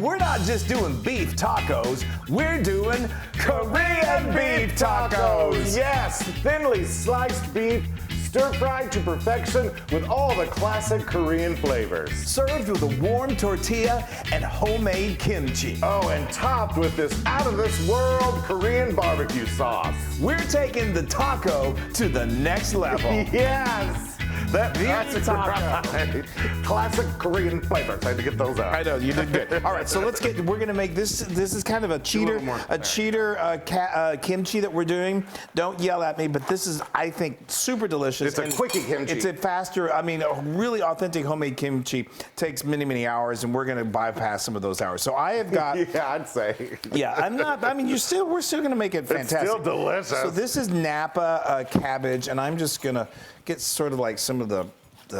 we're not just doing beef tacos, we're doing Korean beef tacos. Yes, thinly sliced beef, stir-fried to perfection with all the classic Korean flavors. Served with a warm tortilla and homemade kimchi. Oh, and topped with this out-of-this-world Korean BBQ sauce. We're taking the taco to the next level. Yes! That's a taco. right. Classic Korean flavors. I had to get those out. I know, you did good. All right, so we're gonna make this. This is kind of a cheater kimchi that we're doing. Don't yell at me, but this is, I think, super delicious. It's a quickie kimchi. It's a faster, I mean, a really authentic homemade kimchi takes many, many hours, and we're gonna bypass some of those hours. So I have got. Yeah, I'd say. Yeah, I'm not, I mean, we're still gonna make it fantastic. It's still delicious. So this is Napa cabbage, and I'm just gonna get sort of like some of the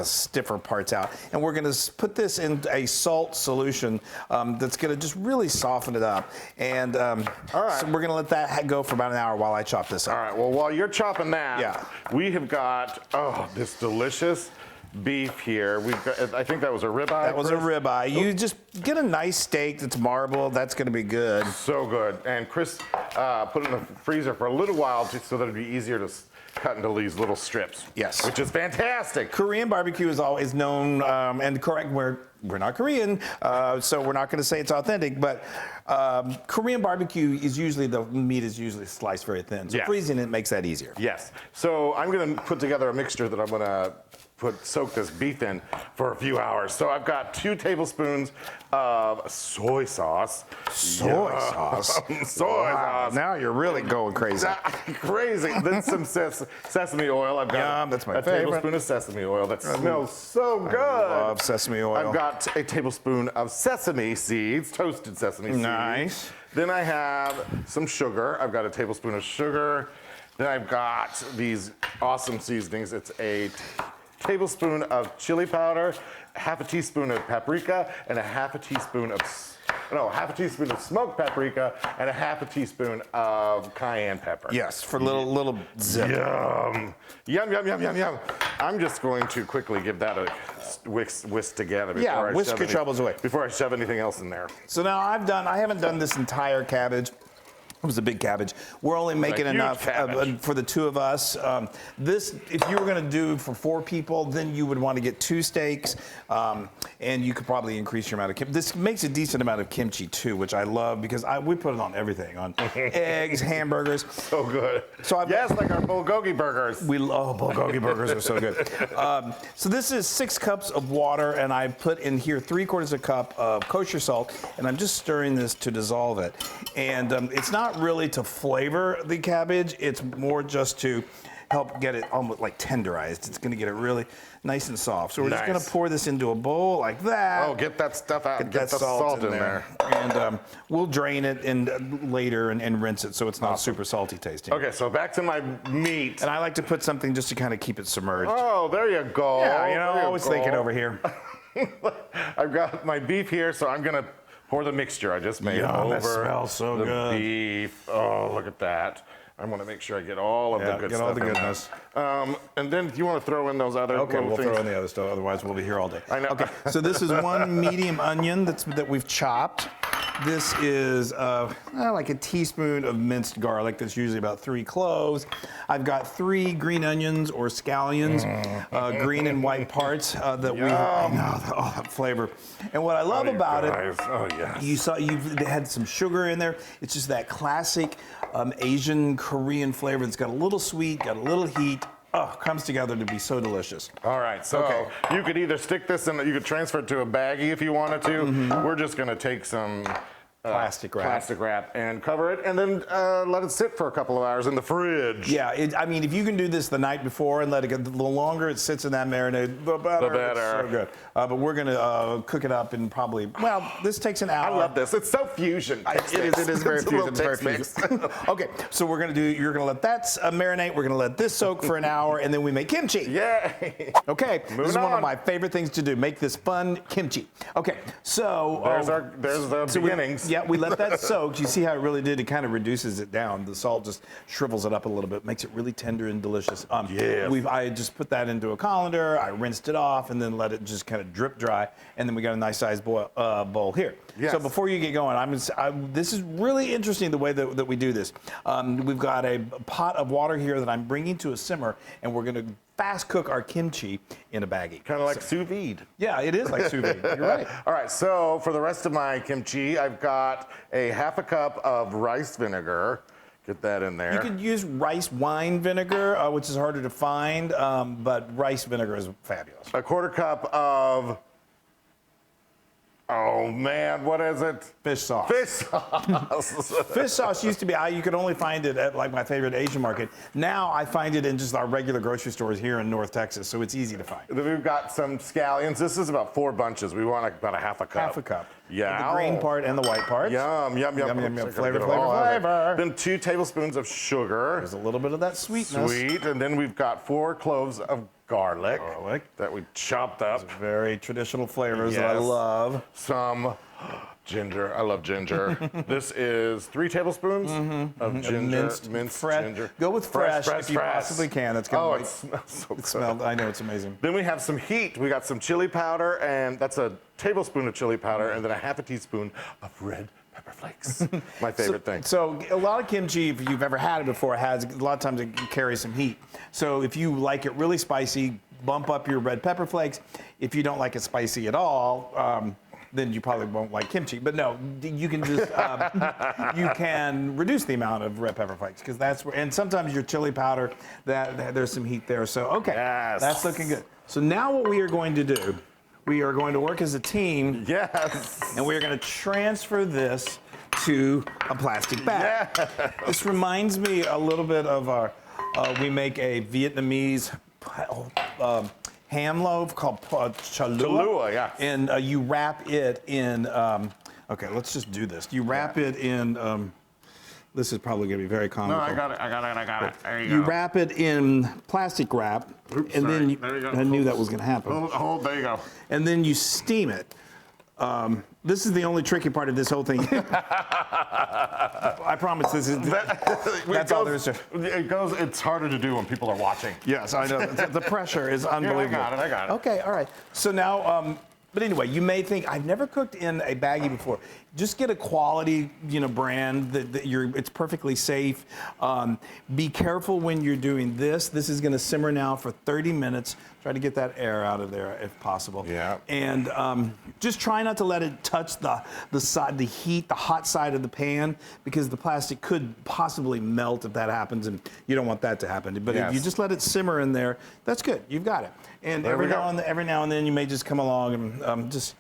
stiffer parts out. And we're gonna put this in a salt solution that's gonna just really soften it up. And all right. So we're gonna let that go for about an hour while I chop this up. All right, well, while you're chopping that, Yeah. we have got, this delicious beef here. We've got, I think that was a ribeye. That was a ribeye. You just get a nice steak that's marbled. That's gonna be good. So good. And Chris put it in the freezer for a little while just so that it'd be easier to cut into these little strips. Yes. Which is fantastic. Korean barbecue is always known, and correct, we're not Korean, so we're not gonna say it's authentic, but Korean barbecue is usually, the meat is usually sliced very thin. So Yes. freezing it makes that easier. Yes. So I'm gonna put together a mixture that I'm gonna soak this beef in for a few hours. So I've got 2 tablespoons of soy sauce. Soy sauce? Soy sauce. Now you're really going crazy. Crazy. Then some sesame oil. I've got Yum, that's my a favorite. tablespoon of sesame oil. That smells so good. I love sesame oil. I've got a tablespoon of sesame seeds, toasted sesame seeds. Nice. Then I have some sugar. I've got a tablespoon of sugar. Then I've got these awesome seasonings. It's a tablespoon of chili powder, half a teaspoon of paprika, and half a teaspoon of smoked paprika, and half a teaspoon of cayenne pepper. Yes, for little zip. Yum. Yum, yum, yum, yum, yum. I'm just going to quickly give that a whisk together before whisk your troubles away. Before I shove anything else in there. So now I haven't done this entire cabbage. It was a big cabbage. We're only making enough for the 2 of us. This, if you were going to do for 4 people, then you would want to get 2 steaks, and you could probably increase your amount of kimchi. This makes a decent amount of kimchi too, which I love because we put it on everything, on eggs, hamburgers. So good. So like our Bulgogi burgers. We love Bulgogi burgers; are so good. So this is 6 cups of water, and I put in here 3/4 cup of kosher salt, and I'm just stirring this to dissolve it. And it's not really to flavor the cabbage, it's more just to help get it almost like tenderized. It's gonna get it really nice and soft. So we're just gonna pour this into a bowl like that. Oh, get that stuff out. Get the salt in there. And we'll drain it later and rinse it so it's not super salty tasting. Okay, so back to my meat. And I like to put something just to kind of keep it submerged. Oh, there you go. Yeah, always thinking over here. I've got my beef here, so I'm gonna pour the mixture I just made over that smells so the good. beef. Oh, look at that. I want to make sure I get all of the good stuff. Get all the goodness. And then do you want to throw in those other Okay, we'll things? throw in the other stuff, otherwise we'll be here all day. I know. Okay, so this is 1 medium onion that we've chopped. This is like a teaspoon of minced garlic. That's usually about 3 cloves. I've got 3 green onions or scallions, green and white parts that that flavor. And what I love about it, you've had some sugar in there. It's just that classic Asian Korean flavor that's got a little sweet, got a little heat. Oh, comes together to be so delicious. All right, so you could either stick this in, you could transfer it to a baggie if you wanted to. We're just gonna take some plastic wrap and cover it, and then let it sit for a couple of hours in the fridge. Yeah, I mean, if you can do this the night before and let it get, the longer it sits in that marinade, the better. It's so good. But we're gonna cook it up in probably, this takes an hour. I love this. It's so fusion. It is very fusion. It's very fusion. Okay, so you're gonna let that marinate. We're gonna let this soak for an hour, and then we make kimchi. Yay! Okay, this is one of my favorite things to do. Make this fun kimchi. Okay, so there's the beginnings. Yeah, we let that soak. You see how it really did? It kind of reduces it down. The salt just shrivels it up a little bit, makes it really tender and delicious. Yes. I just put that into a colander. I rinsed it off and then let it just kind of drip dry. And then we got a nice sized bowl here. Yes. So before you get going, this is really interesting the way that we do this. We've got a pot of water here that I'm bringing to a simmer, and we're going to fast cook our kimchi in a baggie. Kind of like sous vide. Yeah, it is like sous vide. You're right. All right, so for the rest of my kimchi, I've got a half a cup of rice vinegar. Get that in there. You could use rice wine vinegar, which is harder to find, but rice vinegar is fabulous. A quarter cup of, oh man, what is it? Fish sauce. Fish sauce. Fish sauce used to be, you could only find it at like my favorite Asian market. Now I find it in just our regular grocery stores here in North Texas, so it's easy to find. Then we've got some scallions. This is about 4 bunches. We want about a half a cup. Half a cup. Yeah. The green part and the white part. Yum, yum, yum. Yum, yum, yum. Oops, I gotta Flavor, get it flavor, all out of flavor. there. Then 2 tablespoons of sugar. There's a little bit of that sweetness. Sweet. And then we've got 4 cloves of garlic. That we chopped up. Very traditional flavors that I Yes. love. Some ginger. I love ginger. This is 3 tablespoons of ginger. Minced fresh. ginger. Go with fresh if you possibly can. That's gonna Oh, make it smells so good. smell. I know, it's amazing. Then we have some heat. We got some chili powder, and that's a tablespoon of chili powder, and then a half a teaspoon of red pepper flakes. My favorite thing. So a lot of kimchi, if you've ever had it before, a lot of times it carries some heat. So if you like it really spicy, bump up your red pepper flakes. If you don't like it spicy at all, then you probably won't like kimchi. But no, you can just you can reduce the amount of red pepper flakes because that's where. And sometimes your chili powder, that there's some heat there. So okay, Yes. that's looking good. So now what we are going to do, we are going to work as a team. Yes. And we are going to transfer this to a plastic bag. Yeah. This reminds me a little bit of our. We make a Vietnamese ham loaf called chalua. Chalua, yeah. And you wrap it in. Okay, let's just do this. You wrap it in. This is probably going to be very comical. No, I got it. There You wrap it in plastic wrap, Oops, and then sorry. There you go. I knew that was going to happen. Hold, there you go. And then you steam it. This is the only tricky part of this whole thing. I promise this is. That's all there is to it. It's harder to do when people are watching. Yes, I know. The pressure is unbelievable. I got it. Okay, all right. So now, but anyway, you may think, I've never cooked in a baggie before. Just get a quality, brand that it's perfectly safe. Be careful when you're doing this. This is gonna simmer now for 30 minutes. Try to get that air out of there if possible. Yeah. And just try not to let it touch the side, the heat, the hot side of the pan, because the plastic could possibly melt if that happens, and you don't want that to happen. But if you just let it simmer in there, that's good. You've got it. And every now and then you may just come along and just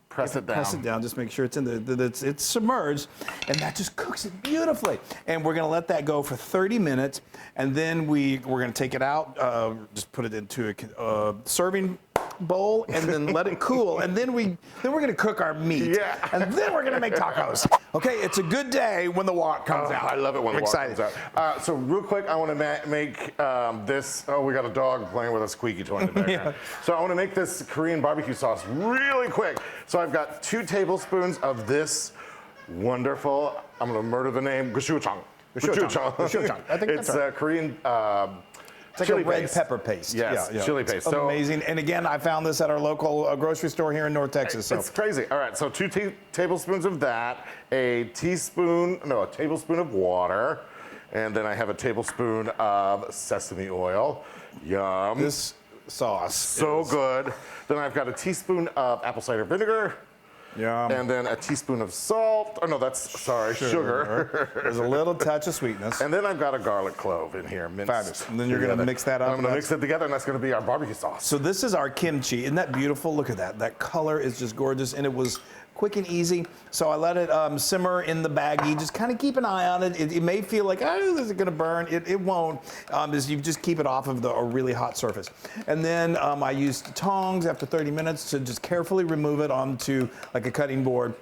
press it down. Press it down. Just make sure it's in it's submerged, and that just cooks it beautifully. And we're gonna let that go for 30 minutes, and then we're gonna take it out, just put it into a serving bowl, and then let it cool. And then we're gonna cook our meat. Yeah. And then we're gonna make tacos. Okay, it's a good day when the wok comes out. I love it when the wok excited. comes out. So real quick, I want to make this. Oh, we got a dog playing with a squeaky toy in the background. Yeah. So I want to make this Korean barbecue sauce really quick. So I've got 2 tablespoons of this wonderful. I'm going to murder the name. Gochujang. Gochujang. I think it's that's right. Korean. It's like chili a red paste. pepper paste. Yes, chili paste. So amazing. And again, I found this at our local grocery store here in North Texas. So it's crazy. All right, so 2 tablespoons of that, a tablespoon of water, and then I have a tablespoon of sesame oil. Yum. this sauce. So good. Then I've got a teaspoon of apple cider vinegar. Yum. And then a teaspoon of salt. Oh, no, sugar. There's a little touch of sweetness. And then I've got a garlic clove in here, minced. Fabulous. And then you're going to mix that up. I'm going to mix it together, and that's going to be our barbecue sauce. So this is our kimchi. Isn't that beautiful? Look at that. That color is just gorgeous, and it was quick and easy. So I let it simmer in the baggie. Just kind of keep an eye on it. It may feel like, is it going to burn? It won't. As you just keep it off of a really hot surface. And then I used tongs after 30 minutes to just carefully remove it onto like a cutting board.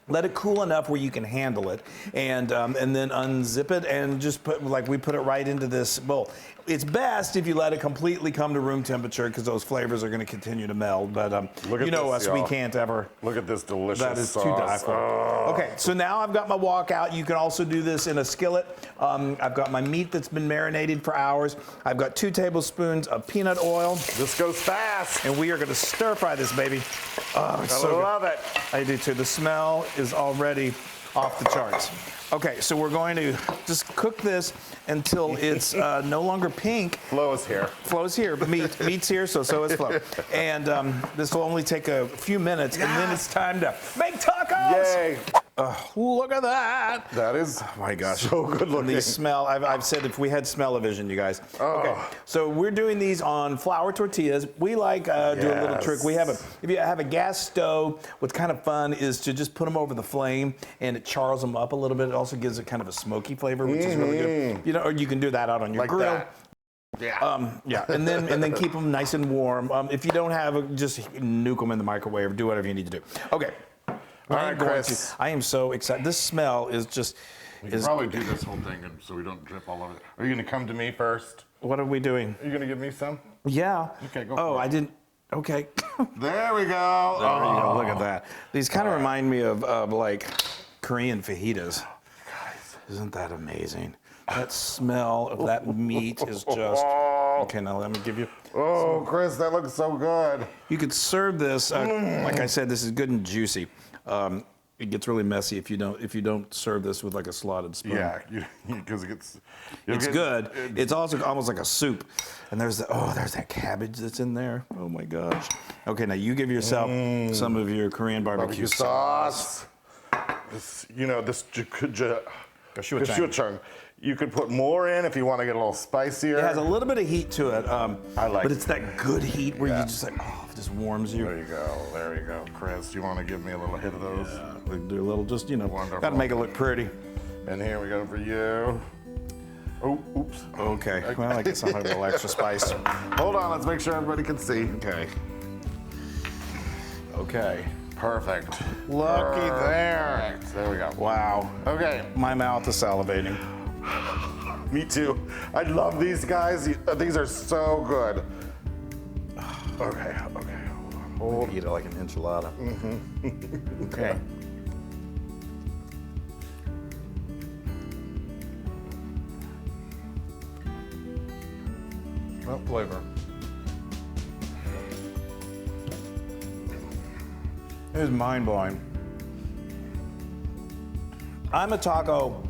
Let it cool enough where you can handle it, and then unzip it and just we put it right into this bowl. It's best if you let it completely come to room temperature because those flavors are going to continue to meld. But you know us, we can't ever. Look at this delicious sauce. That is too die for. Oh. Okay, so now I've got my wok out. You can also do this in a skillet. I've got my meat that's been marinated for hours. I've got 2 tablespoons of peanut oil. This goes fast. And we are going to stir fry this baby. Oh, it's I love it. I do too. The smell is already off the charts. Okay, so we're going to just cook this until it's no longer pink. Flo is here. Flo's here. Meat's here, so is Flo. And this will only take a few minutes, and then it's time to make tacos. Yay! Look at that. That is, oh my gosh, so good looking. And these smell. I've said if we had smell-o-vision, you guys. Okay, so we're doing these on flour tortillas. We like do a little trick. If you have a gas stove, what's kind of fun is to just put them over the flame, and it chars them up a little bit. It also gives it kind of a smoky flavor, which is really good. You know, or you can do that out on your grill. That. Yeah. Yeah, and then keep them nice and warm. If you don't have, just nuke them in the microwave or do whatever you need to do. Okay. All right, Chris. I am so excited. This smell is just. We can probably do this whole thing so we don't drip all over it. Are you going to come to me first? What are we doing? Are you going to give me some? Yeah. Okay, go Oh, for it. I didn't. Okay. There we go. There you go. Look at that. These kind of remind me of like Korean fajitas. Guys. Isn't that amazing? That smell of that meat is just. Okay, now let me give you. Oh, Chris, that looks so good. You could serve this. Like I said, this is good and juicy. It gets really messy if you don't serve this with like a slotted spoon. Yeah, because It's good. It's also almost like a soup. And there's that cabbage that's in there. Oh my gosh. Okay, now you give yourself some of your Korean barbecue sauce. This, this gochujang. You could put more in if you want to get a little spicier. It has a little bit of heat to it. I like but it's that good heat where you just like, it just warms you. There you go. Chris, you want to give me a little hit of those? Yeah, we can do a little, just, Wonderful. Got to make it look pretty. And here we go for you. Oh, oops. Okay, well, I get some a little extra spice. Hold on, let's make sure everybody can see. Okay. Perfect. Looky there. There we go. Wow. Okay. My mouth is salivating. Me too. I love these guys. These are so good. Okay. Hold. Eat it like an enchilada. Okay. What flavor? It is mind-blowing. I'm a taco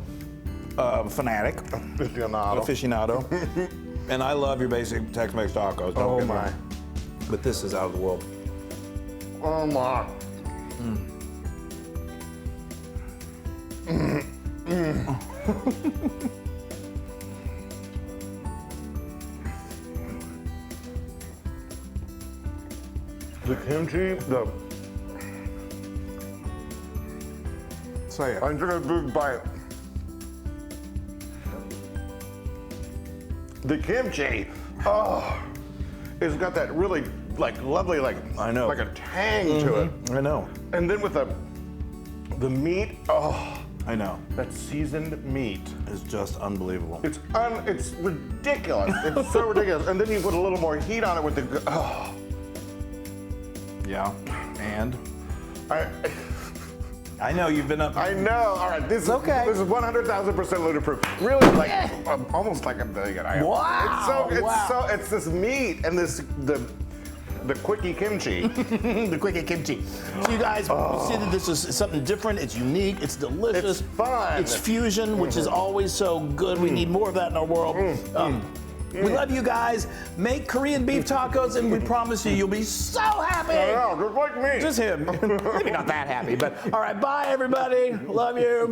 fanatic, aficionado, and I love your basic Tex-Mex tacos. Don't get me wrong. But this is out of the world. Oh my. The kimchi, Say it. I took a big bite. The kimchi, it's got that really lovely I know. like a tang to it. I know. And then with the meat, I know. that seasoned meat. It's just unbelievable. It's ridiculous. It's so ridiculous. And then you put a little more heat on it with the Yeah. And I I know you've been up. know. All right, this is okay. This is 100,000% lunar-proof. Really, almost like a billion. Wow. It's this meat and the quickie kimchi. The quickie kimchi. So you guys see that this is something different. It's unique. It's delicious. It's fun. It's fusion, which is always so good. We need more of that in our world. We love you guys. Make Korean beef tacos, and we promise you'll be so happy. I know, just like me. Just him. Maybe not that happy, but all right. Bye, everybody. Love you.